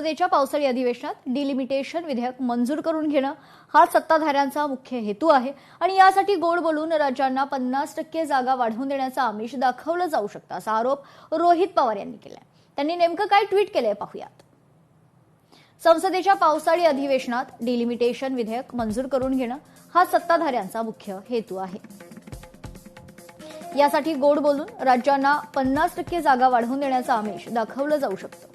संसदेच्या पावसाळी अधिवेशनात डिलिमिटेशन विधेयक मंजूर करून घेणं हा सत्ताधाऱ्यांचा मुख्य हेतू आहे आणि यासाठी गोड बोलून राज्यांना 50% जागा वाढवून देण्याचं आमिष दाखवलं जाऊ शकतं असा आरोप रोहित पवार यांनी केलाय। त्यांनी नेमकं काय ट्विट केलंय पाहूयात। संसदेच्या पावसाळी अधिवेशनात डिलिमिटेशन विधेयक मंजूर करून घेणं हा सत्ताधाऱ्यांचा मुख्य हेतू आहे। यासाठी गोड बोलून राज्यांना 50% जागा वाढवून देण्याचं आमिष दाखवलं जाऊ शकतं।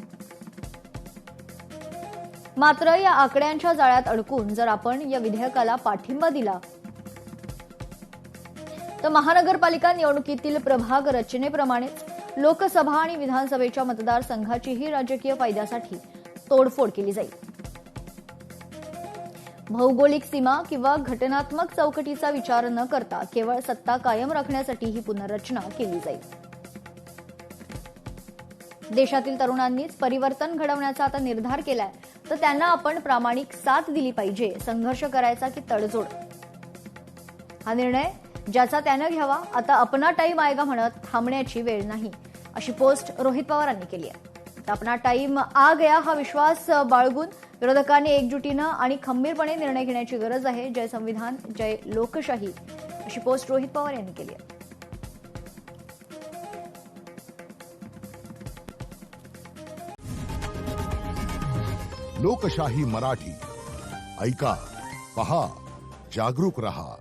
मात्र या आकड्यांच्या जाळ्यात अडकून जर आपण या विधेयकाला पाठिंबा दिला तर महानगरपालिका निवडणुकीतील प्रभाग रचनेप्रमाणेच लोकसभा आणि विधानसभेच्या मतदारसंघाचीही राजकीय फायद्यासाठी तोडफोड केली जाईल। भौगोलिक सीमा किंवा घटनात्मक चौकटीचा विचार न करता केवळ सत्ता कायम राखण्यासाठी ही पुनर्रचना केली जाईल। देशातील तरुणांनीच परिवर्तन घडवण्याचा आता निर्धार केलाय तर त्यांना आपण प्रामाणिक साथ दिली पाहिजे। संघर्ष करायचा की तडजोड हा निर्णय ज्याचा त्यानं घ्यावा। आता अपना टाइम आएगा म्हणत थांबण्याची वेळ नाही अशी पोस्ट रोहित पवारांनी केली आहे। अपना टाइम आ गया हा विश्वास बाळगून विरोधकांनी एकजुटीनं आणि खंबीरपणे निर्णय घेण्याची गरज आहे। जय संविधान, जय लोकशाही अशी पोस्ट रोहित पवार यांनी केली आहे। लोकशाही मराठी ऐका, पहा, जागरूक रहा।